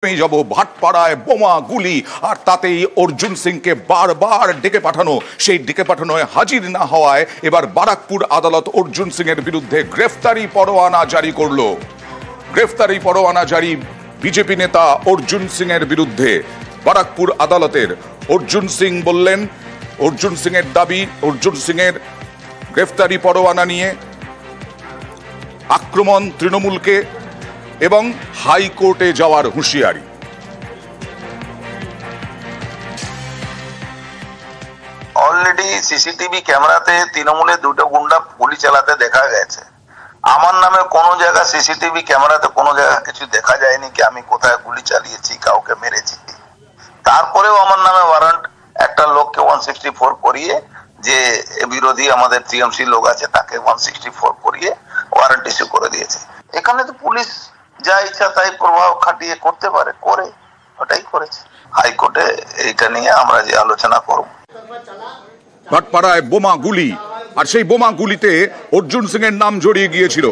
যাব ভাটপাড়ায় বোমা গুলি, আর তাতেই অর্জুন সিংকে বারবার ডেকে পাঠানো, সেই ডেকে পাঠানোয় হাজির না হওয়ায় এবার বারাকপুর আদালত অর্জুন সিং এর বিরুদ্ধে গ্রেফতারি পরোয়ানা জারি করলো। গ্রেফতারি পরোয়ানা জারি বিজেপি নেতা অর্জুন সিং এর বিরুদ্ধে বারাকপুর আদালতের। অর্জুন সিং বললেন, অর্জুন সিং এর দাবি, অর্জুন সিং এর গ্রেফতারি পরোয়ানা নিয়ে আক্রমণ তৃণমূলকে এবং হাইকোর্টে যাওয়ার হুঁশিয়ারি। অলরেডি সিসিটিভি ক্যামেরাতে তৃণমূলের দুটো গুন্ডা গুলি চালাতে দেখা গেছে। আমার নামে কোনো জায়গা সিসিটিভি ক্যামেরাতে কোনো জায়গা কিছু দেখা যায়নি কি আমি কোথায় গুলি চালিয়েছি, কাউকে মেরেছি। তারপরেও আমার নামে ওয়ারেন্ট একটা লোককে 164 করিয়ে, যে বিরোধী আমাদের টিএমসি লোক আছে তাকে 164 করিয়ে ওয়ারেন্ট ইস্যু করে দিয়েছে। এখানে তো পুলিশ যা ইচ্ছা তাই প্রভাব খাটিয়ে করতে পারে, করে ওটাই করেছে। হাইকোর্টে এইটা নিয়ে আমরা যে আলোচনা করব। ভাটপাড়ায় বোমা গুলি, আর সেই বোমা গুলিতে অর্জুন সিং এর নাম জড়িয়ে গিয়েছিল।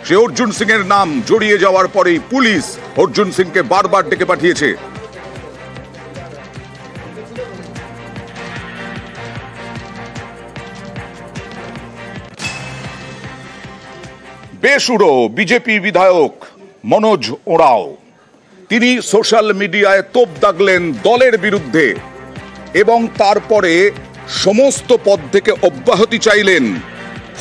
সে অর্জুন সিং এর নাম জড়িয়ে যাওয়ার পরেই পুলিশ অর্জুন সিংকে বারবার ডেকে পাঠিয়েছে। বেসুরো বিজেপি বিধায়ক মনোজ ওঁরাও, তিনি সোশ্যাল মিডিয়ায় তোপ দাগলেন দলের বিরুদ্ধে এবং তারপরে সমস্ত পদ থেকে অব্যাহতি চাইলেন।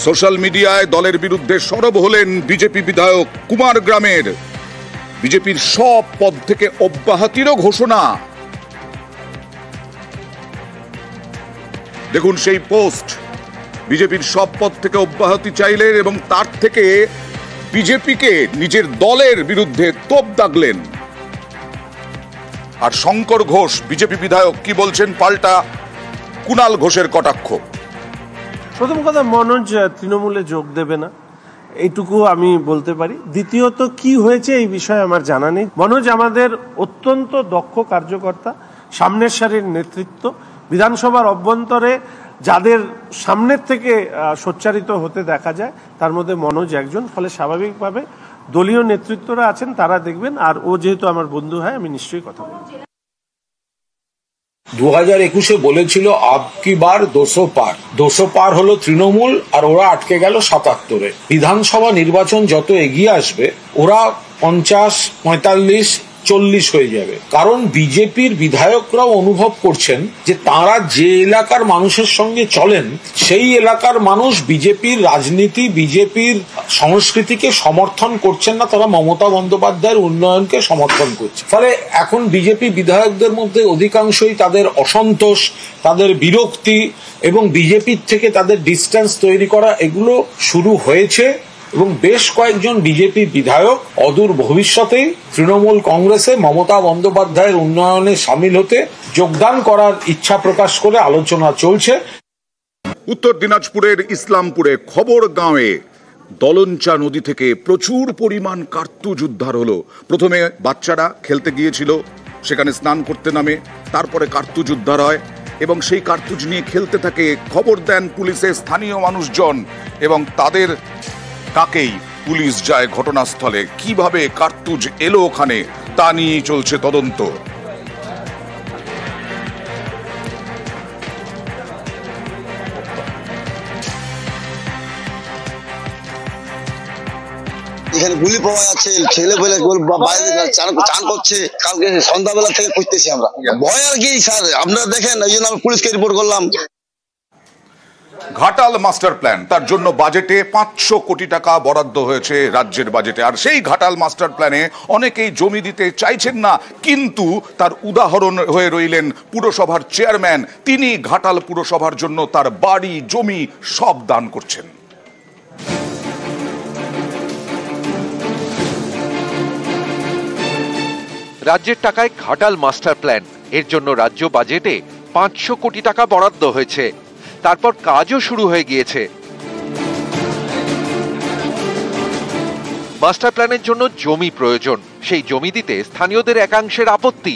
সোশ্যাল মিডিয়ায় দলের বিরুদ্ধে সরব হলেন বিজেপি বিধায়ক কুমারগ্রামের। বিজেপির সব পদ থেকে অব্যাহতিরও ঘোষণা। দেখুন সেই পোস্ট, বিজেপির সব পদ থেকে অব্যাহতি চাইলেন এবং তার থেকে বিজেপিকে নিজের দলের বিরুদ্ধে তোপ দাগলেন। আর শঙ্কর ঘোষ বিজেপি বিধায়ক কি বলছেন পাল্টা কুণাল ঘোষের কটাক্ষ। প্রথম কথা, মনোজ তৃণমূলে যোগ দেবে না, এইটুকু আমি বলতে পারি। দ্বিতীয়ত, কি হয়েছে এই বিষয়ে আমার জানা নেই। মনোজ আমাদের অত্যন্ত দক্ষ কার্যকর্তা, সামনের সারির নেতৃত্ব, বিধানসভার অভ্যন্তরে যাদের সামনের থেকে সোচ্চারিত হতে দেখা যায় তার মধ্যে মনোজ একজন। ফলে স্বাভাবিকভাবে দলীয় নেতৃত্বরা আছেন, তারা দেখবেন। আর ও যেহেতু আমার বন্ধু হয়, আমি নিশ্চয়ই কথা বলব। 2021-এ বলেছিল আবকি বার 200 পার। 200 পার হলো তৃণমূল, আর ওরা আটকে গেল 77-এ। বিধানসভা নির্বাচন যত এগিয়ে আসবে ওরা 50, 45, 40 হয়ে যাবে। কারণ বিজেপির বিধায়করাও অনুভব করছেন যে তারা যে এলাকার মানুষের সঙ্গে চলেন সেই এলাকার মানুষ বিজেপির রাজনীতি, বিজেপির সংস্কৃতিকে সমর্থন করছেন না, তারা মমতা বন্দ্যোপাধ্যায়ের উন্নয়নকে সমর্থন করছে। ফলে এখন বিজেপি বিধায়কদের মধ্যে অধিকাংশই তাদের অসন্তোষ, তাদের বিরক্তি এবং বিজেপির থেকে তাদের ডিস্টেন্স তৈরি করা, এগুলো শুরু হয়েছে। এবং বেশ কয়েকজন বিজেপি বিধায়ক অদূর ভবিষ্যতেই তৃণমূল কংগ্রেসে মমতা বন্দ্যোপাধ্যায়ের উন্নয়নে সামিল হতে যোগদান করার ইচ্ছা প্রকাশ করে আলোচনা চলছে। উত্তর দিনাজপুরের ইসলামপুরে খবর গাঁওয়ে দলঞ্চা নদী থেকে প্রচুর পরিমাণ কার্তুজ উদ্ধার হলো। প্রথমে বাচ্চারা খেলতে গিয়েছিল, সেখানে স্নান করতে নামে, তারপরে কার্তুজ উদ্ধার হয় এবং সেই কার্তুজ নিয়ে খেলতে থাকে। খবর দেন পুলিশের স্থানীয় মানুষজন এবং তাদের তাকেই পুলিশ যায় ঘটনাস্থলে। কিভাবে কার্তুজ এলো ওখানে তা নিয়ে চলছে তদন্ত। এখানে গুলি পাওয়া যাচ্ছে, ছেলে পেলে বাইরে চান করছে। কালকে সন্ধ্যাবেলা থেকে খুঁজতেছি আমরা। ভয় আর কি স্যার, আপনারা দেখেন, এই জন্য আমি পুলিশকে রিপোর্ট করলাম। ঘাটাল মাস্টার প্ল্যান, তার জন্য বাজেটে 500 কোটি টাকা বরাদ্দ হয়েছে রাজ্যের বাজেটে। আর সেই ঘাটাল মাস্টার প্ল্যানে অনেকেই জমি দিতে চাইছেন না, কিন্তু তার উদাহরণ হয়ে রইলেন পুরসভার চেয়ারম্যান। তিনি ঘাটাল পুরসভার জন্য তার বাড়ি, জমি সব দান করছেন। রাজ্যের টাকায় ঘাটাল মাস্টার প্ল্যান, এর জন্য রাজ্য বাজেটে 500 কোটি টাকা বরাদ্দ হয়েছে। তারপর কাজও শুরু হয়ে গিয়েছে। মাস্টার প্ল্যানের জন্য জমি প্রয়োজন, সেই জমি দিতে স্থানীয়দের একাংশের আপত্তি।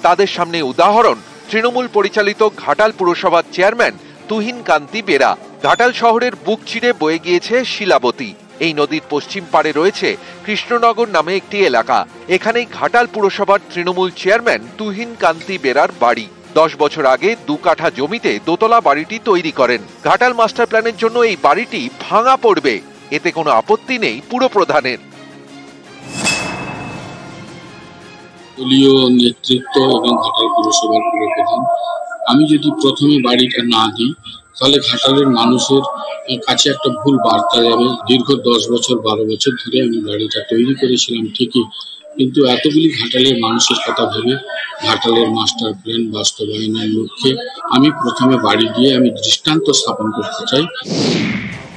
তাদের সামনে উদাহরণ তৃণমূল পরিচালিত ঘাটাল পুরসভার চেয়ারম্যান তুহিন কান্তি বেরা। ঘাটাল শহরের বুক চিরে বয়ে গিয়েছে শিলাবতী। এই নদীর পশ্চিম পাড়ে রয়েছে কৃষ্ণনগর নামে একটি এলাকা। এখানেই ঘাটাল পুরসভার তৃণমূল চেয়ারম্যান তুহিন কান্তি বেরার বাড়ি। 10 বছর আগে 2 কাঠা জমিতে দোতলা বাড়িটি তৈরি করেন। ঘাটাল মাস্টার প্ল্যানের জন্য এই বাড়িটি ভাঙা পড়বে, এতে কোনো আপত্তি নেই পুরপ্রধানের। দলীয় নেতৃত্ব এবং ঘাটাল পুরসভার পুরপ্রধান, আমি যদি প্রথমে বাড়িটা না দিই তাহলে ঘাটালের মানুষের কাছে একটা ভুল বার্তা যাবে। দীর্ঘ 10 বছর 12 বছর ধরে আমি বাড়িটা তৈরি করেছিলাম ঠিকই, কিন্তু এতগুলি ঘাটালের মানুষের কথা ভেবে ঘাটালের মাস্টার প্ল্যান বাস্তবায়নের লক্ষ্যে আমি প্রথমে বাড়ি দিয়ে আমি দৃষ্টান্ত স্থাপন করতে চাই।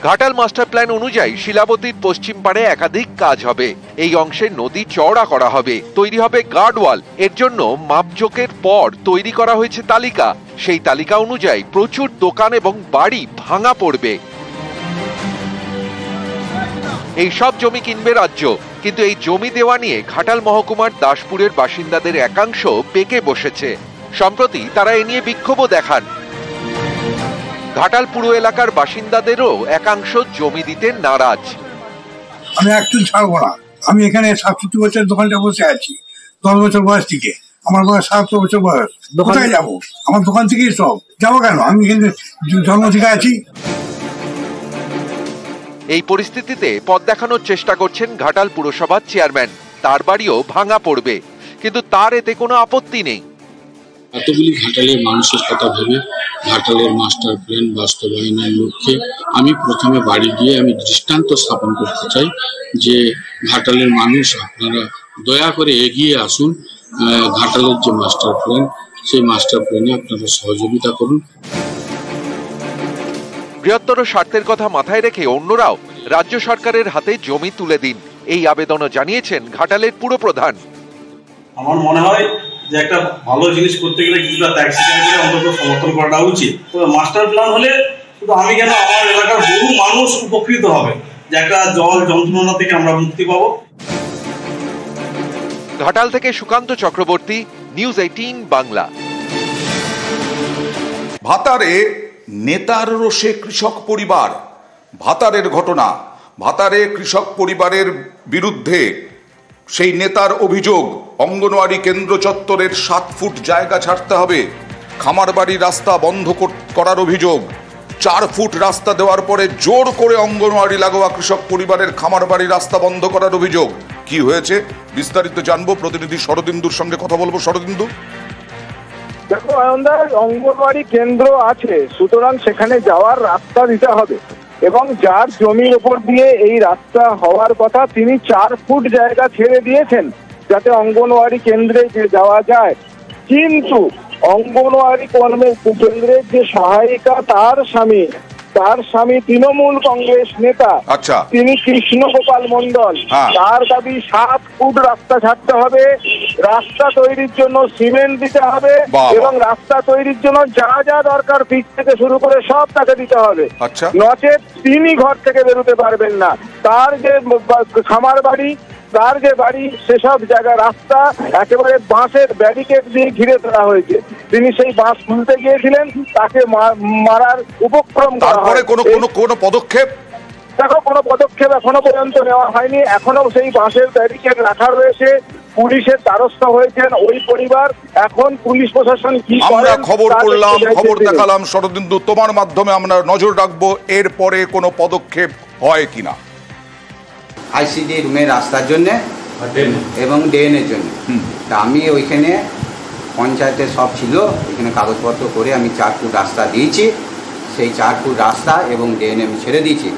ঘাটাল মাস্টার প্ল্যান অনুযায়ী শিলাবতীর পশ্চিম পাড়ে একাধিক কাজ হবে। এই অংশে নদী চওড়া করা হবে, তৈরি হবে গার্ডওয়াল। এর জন্য মাপজোকের পর তৈরি করা হয়েছে তালিকা। সেই তালিকা অনুযায়ী প্রচুর দোকান এবং বাড়ি ভাঙা পড়বে। এই সব জমি কিনবে রাজ্য, কিন্তু এই জমি দেওয়া নিয়ে ঘাটাল মহকুমার দাসপুরের বাসিন্দাদের একাংশ পেকে বসেছে। সম্প্রতি তারা এ নিয়ে বিক্ষোভও দেখান। ঘাটাল পুরো এলাকার বাসিন্দাদেরও একাংশ জমি দিতে নারাজ। আমি একটু ছাড়বো না। আমি এখানে 67 বছর দোকানটা বসে আছি, 10 বছর বয়স থেকে। আমার বয়স 7 বছর বয়স। কোথায় যাবো? আমার দোকান থেকেই সব যাবো কেন? আমি এখানে জন্ম থেকে আছি। এই পরিস্থিতিতে পথ দেখানোর চেষ্টা করছেন ঘাটাল পুরসভার চেয়ারম্যান। তার বাড়িও ভাঙা পড়বে, কিন্তু তার এতে কোনো আপত্তি নেই। এতগুলি ঘাটালের মানুষের কথা ভেবে ঘাটালের মাস্টার প্ল্যান বাস্তবায়নের লক্ষ্যে আমি প্রথমে বাড়ি দিয়ে আমি দৃষ্টান্ত স্থাপন করতে চাই যে ঘাটালের মানুষ আপনারা দয়া করে এগিয়ে আসুন। ঘাটালের যে মাস্টার প্ল্যান, সেই মাস্টার প্ল্যানে আপনারা সহযোগিতা করুন। বৃহত্তর স্বার্থের কথা মাথায় রেখে অন্যরাও রাজ্য সরকারের হাতে জমি তুলে দিন, এই আবেদনও জানিয়েছেন ঘাটালের পুরপ্রধান। আমার মনে হয় যে একটা ভালো জিনিস করতে গেলে কিছুটা ত্যাগ স্বীকার করে অন্তত সমর্থন করাটা উচিত। তবে মাস্টার প্ল্যান হলে শুধু আমি কেন, আমার এলাকার বহু মানুষ উপকৃত হবে, যে একটা জল যন্ত্রণা থেকে আমরা মুক্তি পাবো। ঘাটাল থেকে সুকান্ত চক্রবর্তী, নিউজ 18 বাংলা। ভাতারে নেতার রোষে কৃষক পরিবার। ভাতারের ঘটনা, ভাতারে কৃষক পরিবারের বিরুদ্ধে সেই নেতার অভিযোগ, অঙ্গনওয়াড়ি কেন্দ্র চত্বরের 7 ফুট জায়গা ছাড়তে হবে। খামারবাড়ি রাস্তা বন্ধ করার অভিযোগ। 4 ফুট রাস্তা দেওয়ার পরে জোর করে অঙ্গনওয়াড়ি লাগোয়া কৃষক পরিবারের খামারবাড়ি রাস্তা বন্ধ করার অভিযোগ। কি হয়েছে বিস্তারিত জানবো, প্রতিনিধি শরদিন্দুর সঙ্গে কথা বলবো। শরদিন্দু, দেখো আনন্দার, অঙ্গনওয়াড়ি কেন্দ্র আছে, সুতরাং সেখানে যাওয়ার রাস্তা দিতে হবে, এবং যার জমির উপর দিয়ে এই রাস্তা হওয়ার কথা তিনি 4 ফুট জায়গা ছেড়ে দিয়েছেন যাতে অঙ্গনওয়াড়ি কেন্দ্রে যাওয়া যায়। কিন্তু অঙ্গনওয়াড়ি কেন্দ্রের যে সহায়িকা, তার স্বামী তৃণমূল কংগ্রেস নেতা, আচ্ছা, তিনি কৃষ্ণ গোপাল মন্ডল, তার দাবি 7 ফুট রাস্তা ছাড়তে হবে, রাস্তা তৈরির জন্য সিমেন্ট দিতে হবে, এবং রাস্তা তৈরির জন্য যা যা দরকার পিচ থেকে শুরু করে সব তাকে দিতে হবে। নচেত তিনি ঘর থেকে বেরোতে পারবেন না। তার যে খামার বাড়ি, তার যে বাড়ি, সেসব জায়গা রাস্তা একেবারে বাঁশের ব্যারিকেড দিয়ে ঘিরে ধরা হয়েছে। তিনি সেই বাঁশ খুলতে গিয়েছিলেন, তাকে মারার উপক্রম করা হয়। কোনো পদক্ষেপ? দেখো, কোনো পদক্ষেপ এখনো পর্যন্ত নেওয়া হয়নি। এখনো সেই বাঁশের ব্যারিকেড রাখা রয়েছে। পুলিশের দ্বারস্থ হয়েছেন ওই পরিবার। এখন পুলিশ প্রশাসন কি করে, আমরা খবর করলাম, খবর দেখালাম। শরদিন্দু, তোমার মাধ্যমে আমরা নজর রাখবো এরপরে কোনো পদক্ষেপ হয় কিনা। আইসিডি রুমের রাস্তার জন্য এবং ড্রেনের জন্য তা আমি ওইখানে পঞ্চায়েতের সব ছিল, ওইখানে কাগজপত্র করে আমি 4 ফুট রাস্তা দিয়েছি। সেই 4 ফুট রাস্তা এবং ড্রেন আমি ছেড়ে দিয়েছি।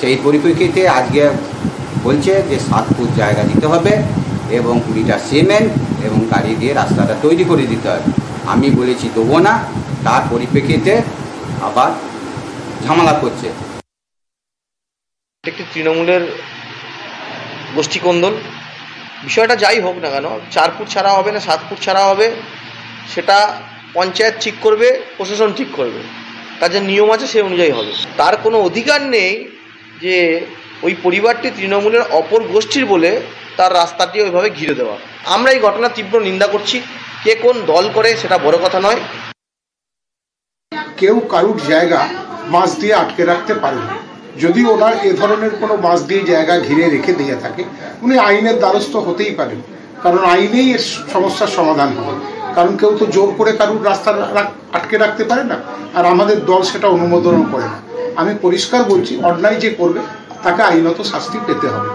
সেই পরিপ্রেক্ষিতে আজকে বলছে যে 7 ফুট জায়গা দিতে হবে এবং 20টা সিমেন্ট এবং গাড়ি দিয়ে রাস্তাটা তৈরি করে দিতে হবে। আমি বলেছি দেবো না, তার পরিপ্রেক্ষিতে আবার ঝামেলা করছে। একটি তৃণমূলের গোষ্ঠীকন্দল। বিষয়টা যাই হোক না কেন, 4 ফুট ছাড়া হবে না 7 ফুট ছাড়া হবে, সেটা পঞ্চায়েত ঠিক করবে, প্রশাসন ঠিক করবে, তার যে নিয়ম আছে সেই অনুযায়ী হবে। তার কোনো অধিকার নেই যে ওই পরিবারটি তৃণমূলের অপর গোষ্ঠীর বলে তার রাস্তাটি ওইভাবে ঘিরে দেওয়া। আমরা এই ঘটনার তীব্র নিন্দা করছি। কে কোন দল করে সেটা বড় কথা নয়। কেউ কারুর জায়গা মাছ দিয়ে আটকে রাখতে পারে না। যদি ওনার এ ধরনের কোনো বাঁশ দিয়ে জায়গা ঘিরে রেখে দিয়ে থাকে, উনি আইনের দ্বারস্থ হতেই পারেন, কারণ আইনেই এর সমস্যার সমাধান হবে। কারণ কেউ তো জোর করে কারুর রাস্তা আটকে রাখতে পারে না, আর আমাদের দল সেটা অনুমোদনও করে না। আমি পরিষ্কার বলছি, অন্যায় যে করবে তাকে আইনত শাস্তি পেতে হবে।